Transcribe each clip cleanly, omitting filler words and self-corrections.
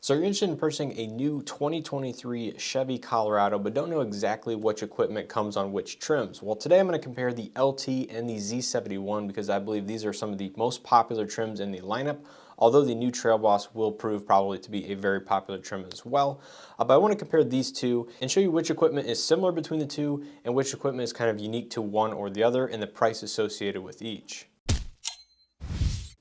So you're interested in purchasing a new 2023 Chevy Colorado, but don't know exactly which equipment comes on which trims. Well, today I'm going to compare the LT and the Z71 because I believe these are some of the most popular trims in the lineup, although the new Trail Boss will prove probably to be a very popular trim as well. But I want to compare these two and show you which equipment is similar between the two and which equipment is kind of unique to one or the other and the price associated with each.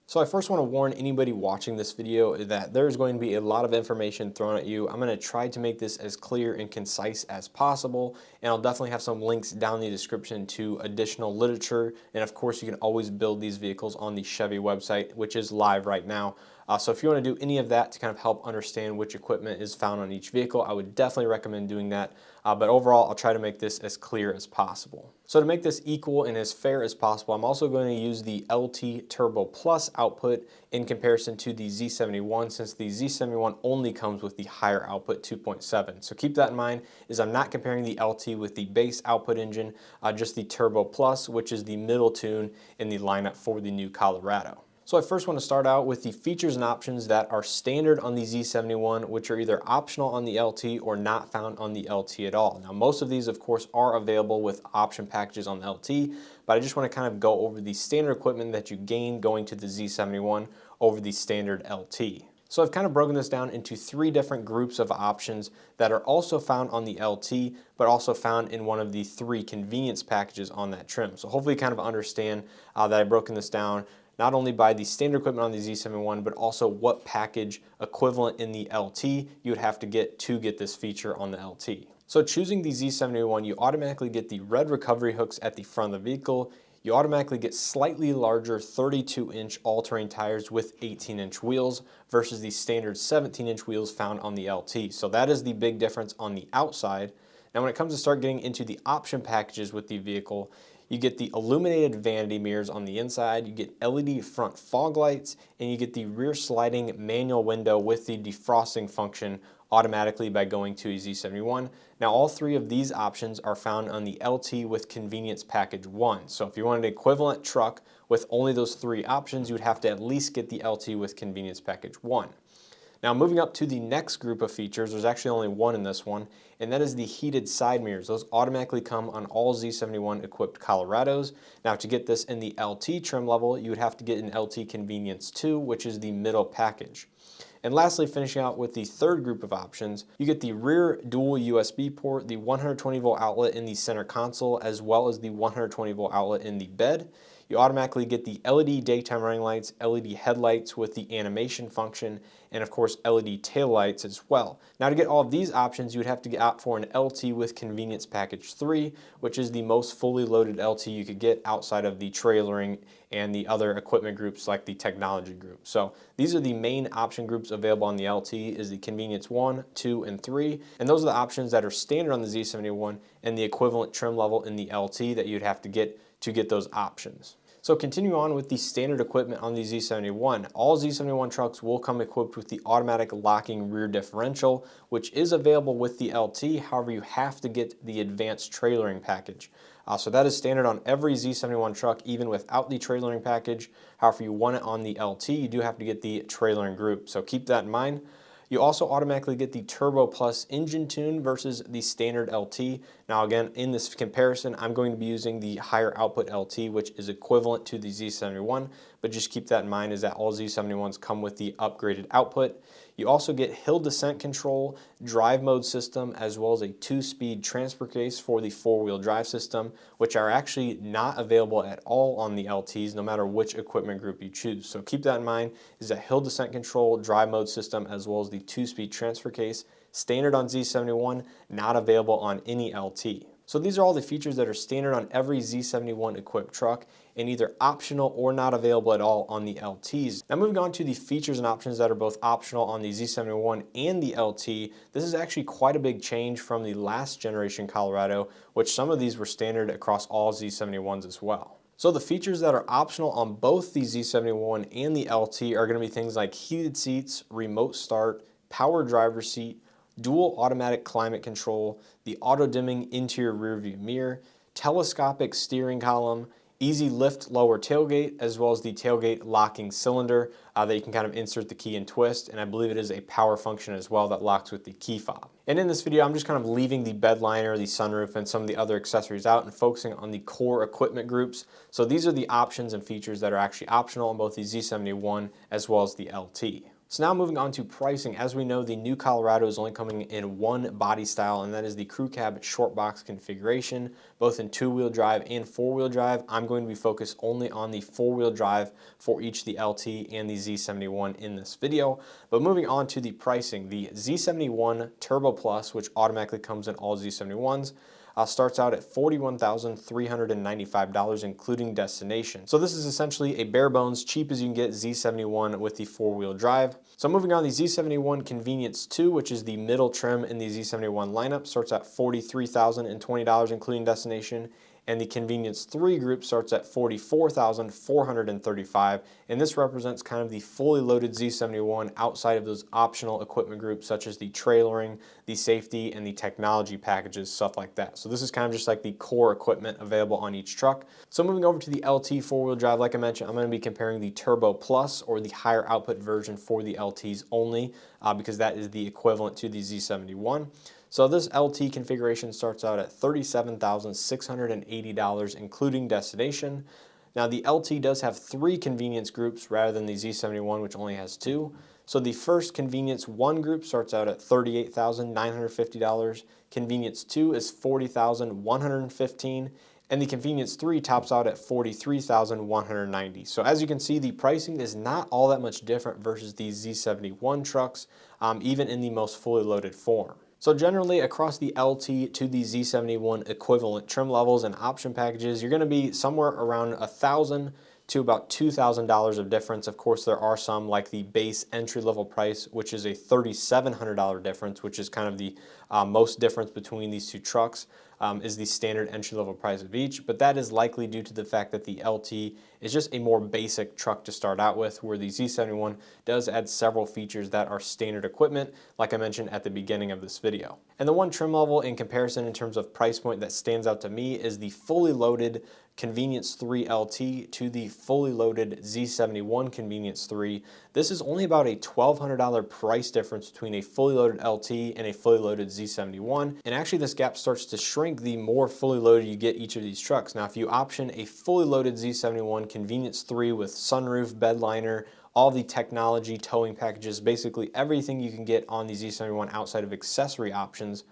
So I first want to warn anybody watching this video that there's going to be a lot of information thrown at you. I'm going to try to make this as clear and concise as possible, and I'll definitely have some links down in the description to additional literature. And of course, you can always build these vehicles on the Chevy website, which is live right now. So if you want to do any of that to kind of help understand which equipment is found on each vehicle, I would definitely recommend doing that. But overall, I'll try to make this as clear as possible. So to make this equal and as fair as possible, I'm also going to use the LT Turbo Plus output in comparison to the Z71, since the Z71 only comes with the higher output 2.7. So keep that in mind, is I'm not comparing the LT with the base output engine, just the Turbo Plus, which is the middle tune in the lineup for the new Colorado. So I first want to start out with the features and options that are standard on the Z71, which are either optional on the LT or not found on the LT at all. Now, most of these, of course, are available with option packages on the LT, but I just want to kind of go over the standard equipment that you gain going to the Z71 over the standard LT. So I've kind of broken this down into three different groups of options that are also found on the LT, but also found in one of the three convenience packages on that trim. So hopefully you kind of understand that I've broken this down not only by the standard equipment on the Z71, but also what package equivalent in the LT you would have to get this feature on the LT. So choosing the Z71, you automatically get the red recovery hooks at the front of the vehicle. You automatically get slightly larger 32-inch all-terrain tires with 18-inch wheels versus the standard 17-inch wheels found on the LT. So that is the big difference on the outside. Now when it comes to start getting into the option packages with the vehicle, you get the illuminated vanity mirrors on the inside, you get LED front fog lights, and you get the rear sliding manual window with the defrosting function automatically by going to a Z71. Now all three of these options are found on the LT with Convenience Package 1. So if you wanted an equivalent truck with only those three options, you would have to at least get the LT with Convenience Package 1. Now moving up to the next group of features, there's actually only one in this one, and that is the heated side mirrors. Those automatically come on all Z71 equipped Colorados. Now to get this in the LT trim level, you would have to get an LT Convenience 2, which is the middle package. And lastly, finishing out with the third group of options, you get the rear dual USB port, the 120 volt outlet in the center console, as well as the 120 volt outlet in the bed. You automatically get the LED daytime running lights, LED headlights with the animation function, and of course LED tail lights as well. Now to get all of these options, you would have to opt for an LT with Convenience Package 3, which is the most fully loaded LT you could get outside of the trailering and the other equipment groups like the technology group. So these are the main option groups available on the LT, is the Convenience 1, 2, and 3, and those are the options that are standard on the Z71 and the equivalent trim level in the LT that you'd have to get those options. So continue on with the standard equipment on the Z71. All Z71 trucks will come equipped with the automatic locking rear differential, which is available with the LT. However, you have to get the advanced trailering package. So that is standard on every Z71 truck, even without the trailering package. However, if you want it on the LT, you do have to get the trailering group. So keep that in mind. You also automatically get the Turbo Plus engine tune versus the standard LT. Now again, in this comparison, I'm going to be using the higher output LT, which is equivalent to the Z71, but just keep that in mind is that all Z71s come with the upgraded output. You also get hill descent control, drive mode system, as well as a 2-speed transfer case for the 4-wheel drive system, which are actually not available at all on the LTs, no matter which equipment group you choose. So keep that in mind, is that hill descent control, drive mode system, as well as the 2-speed transfer case, standard on Z71, not available on any LT. So these are all the features that are standard on every Z71 equipped truck and either optional or not available at all on the LTs. Now moving on to the features and options that are both optional on the Z71 and the LT, this is actually quite a big change from the last generation Colorado, which some of these were standard across all Z71s as well. So the features that are optional on both the Z71 and the LT are going to be things like heated seats, remote start, power driver seat, dual automatic climate control, the auto dimming interior rear view mirror, telescopic steering column, easy lift lower tailgate, as well as the tailgate locking cylinder that you can kind of insert the key and twist, and I believe it is a power function as well that locks with the key fob. And in this video, I'm just kind of leaving the bed liner, the sunroof, and some of the other accessories out and focusing on the core equipment groups. So these are the options and features that are actually optional on both the Z71 as well as the LT. So now moving on to pricing. As we know, the new Colorado is only coming in one body style, and that is the crew cab short box configuration, both in 2-wheel drive and 4-wheel drive. I'm going to be focused only on the 4-wheel drive for each the LT and the Z71 in this video. But moving on to the pricing, the Z71 Turbo Plus, which automatically comes in all Z71s, starts out at $41,395, including destination. So this is essentially a bare bones, cheap as you can get Z71 with the 4-wheel drive. So moving on, the Z71 Convenience 2, which is the middle trim in the Z71 lineup, starts at $43,020, including destination. And the Convenience 3 group starts at $44,435, and this represents kind of the fully loaded Z71 outside of those optional equipment groups such as the trailering, the safety, and the technology packages, stuff like that. So this is kind of just like the core equipment available on each truck. So moving over to the LT 4-wheel drive, like I mentioned, I'm going to be comparing the Turbo Plus, or the higher output version for the LTs only, because that is the equivalent to the Z71. So this LT configuration starts out at $37,680, including destination. Now the LT does have 3 convenience groups rather than the Z71, which only has 2. So the first Convenience 1 group starts out at $38,950. Convenience 2 is $40,115. And the Convenience 3 tops out at $43,190. So as you can see, the pricing is not all that much different versus the Z71 trucks, even in the most fully loaded form. So generally across the LT to the Z71 equivalent trim levels and option packages, you're going to be somewhere around $1,000 to about $2,000 of difference. Of course, there are some like the base entry level price, which is a $3,700 difference, which is kind of the most difference between these two trucks. Is the standard entry-level price of each, but that is likely due to the fact that the LT is just a more basic truck to start out with, where the Z71 does add several features that are standard equipment, like I mentioned at the beginning of this video. And the one trim level in comparison in terms of price point that stands out to me is the fully loaded Convenience 3 LT to the fully loaded Z71 Convenience 3. This is only about a $1,200 price difference between a fully loaded LT and a fully loaded Z71, and actually this gap starts to shrink the more fully loaded you get each of these trucks. Now if you option a fully loaded Z71 Convenience 3 with sunroof, bed liner, all the technology, towing packages, basically everything you can get on the Z71 outside of accessory options,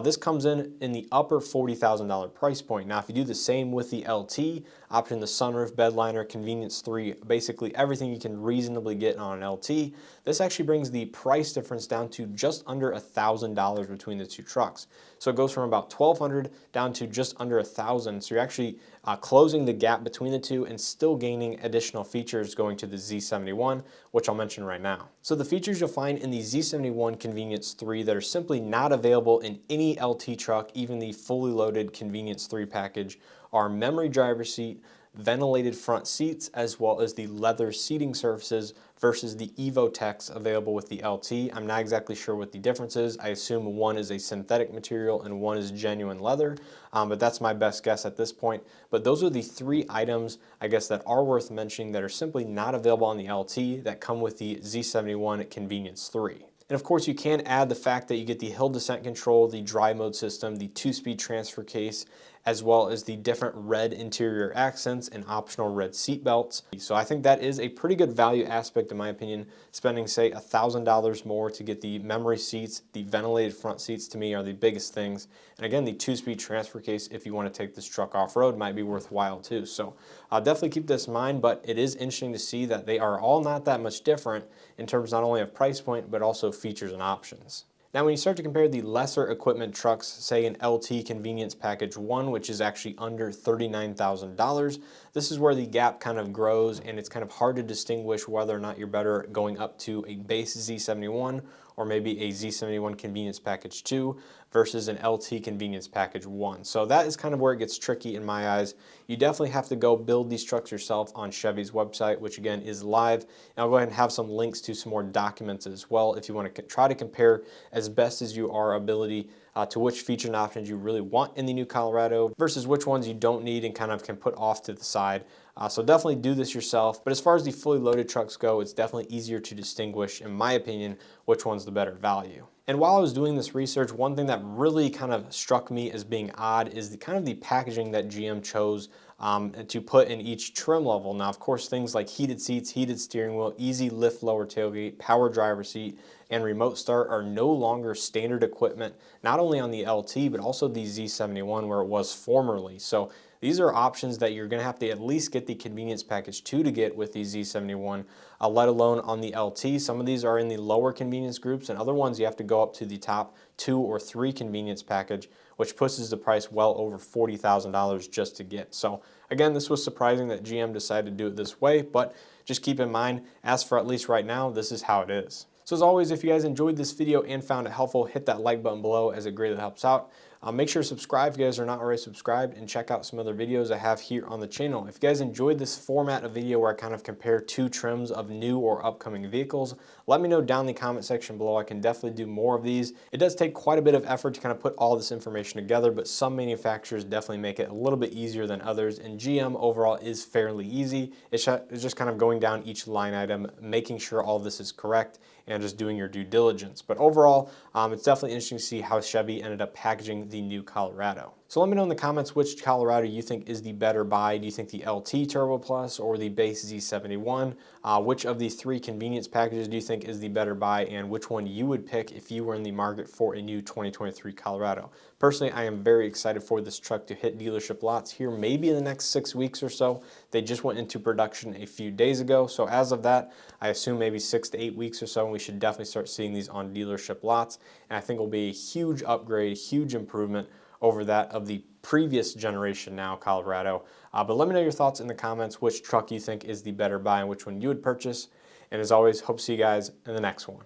this comes in the upper $40,000 price point. Now if you do the same with the LT, option the sunroof, bed liner, Convenience 3, basically everything you can reasonably get on an LT, this actually brings the price difference down to just under $1,000 between the two trucks. So it goes from about $1,200 down to just under $1,000. So you're actually closing the gap between the two and still gaining additional features going to the Z71, which I'll mention right now. So the features you'll find in the Z71 Convenience 3 that are simply not available in any LT truck, even the fully loaded Convenience 3 package, are memory driver's seat, ventilated front seats, as well as the leather seating surfaces versus the EvoTex available with the LT. I'm not exactly sure what the difference is. I assume one is a synthetic material and one is genuine leather, but that's my best guess at this point. But those are the 3 items, I guess, that are worth mentioning that are simply not available on the LT that come with the Z71 Convenience 3. And of course you can add the fact that you get the hill descent control, the dry mode system, the 2-speed transfer case, as well as the different red interior accents and optional red seat belts. So I think that is a pretty good value aspect in my opinion. Spending say $1,000 more to get the memory seats, the ventilated front seats to me are the biggest things. And again, the 2-speed transfer case, if you want to take this truck off-road, might be worthwhile too. So I'll definitely keep this in mind, but it is interesting to see that they are all not that much different in terms not only of price point, but also features and options. Now when you start to compare the lesser equipment trucks, say an LT Convenience Package 1, which is actually under $39,000, this is where the gap kind of grows and it's kind of hard to distinguish whether or not you're better going up to a base Z71 or maybe a Z71 convenience package 2 versus an LT convenience package 1. So that is kind of where it gets tricky in my eyes. You definitely have to go build these trucks yourself on Chevy's website, which again is live. And I'll go ahead and have some links to some more documents as well if you want to try to compare as best as you are ability to which features and options you really want in the new Colorado versus which ones you don't need and kind of can put off to the side. So definitely do this yourself. But as far as the fully loaded trucks go, it's definitely easier to distinguish, in my opinion, which one's the better value. And while I was doing this research, one thing that really kind of struck me as being odd is the kind of the packaging that GM chose to put in each trim level. Now, of course, things like heated seats, heated steering wheel, easy lift lower tailgate, power driver seat, and remote start are no longer standard equipment, not only on the LT, but also the Z71 where it was formerly. So these are options that you're gonna have to at least get the convenience package 2 to get with the Z71, let alone on the LT. Some of these are in the lower convenience groups, and other ones you have to go up to the top 2 or 3 convenience package, which pushes the price well over $40,000 just to get. So again, this was surprising that GM decided to do it this way, but just keep in mind, as for at least right now, this is how it is. So as always, if you guys enjoyed this video and found it helpful, hit that like button below as it greatly helps out. Make sure to subscribe if you guys are not already subscribed, and check out some other videos I have here on the channel. If you guys enjoyed this format of video where I kind of compare two trims of new or upcoming vehicles, let me know down in the comment section below. I can definitely do more of these. It does take quite a bit of effort to kind of put all this information together, but some manufacturers definitely make it a little bit easier than others, and GM overall is fairly easy. It's just kind of going down each line item, making sure all this is correct, and just doing your due diligence. But overall, it's definitely interesting to see how Chevy ended up packaging the new Colorado. So let me know in the comments which Colorado you think is the better buy. Do you think the LT Turbo Plus or the base Z71? Which of the 3 convenience packages do you think is the better buy, and which one you would pick if you were in the market for a new 2023 Colorado? Personally, I am very excited for this truck to hit dealership lots here maybe in the next 6 weeks or so. They just went into production a few days ago, so as of that, I assume maybe 6 to 8 weeks or so, and we should definitely start seeing these on dealership lots, and I think it will be a huge upgrade, huge improvement over that of the previous generation now Colorado. But let me know your thoughts in the comments, which truck you think is the better buy and which one you would purchase. And as always, hope to see you guys in the next one.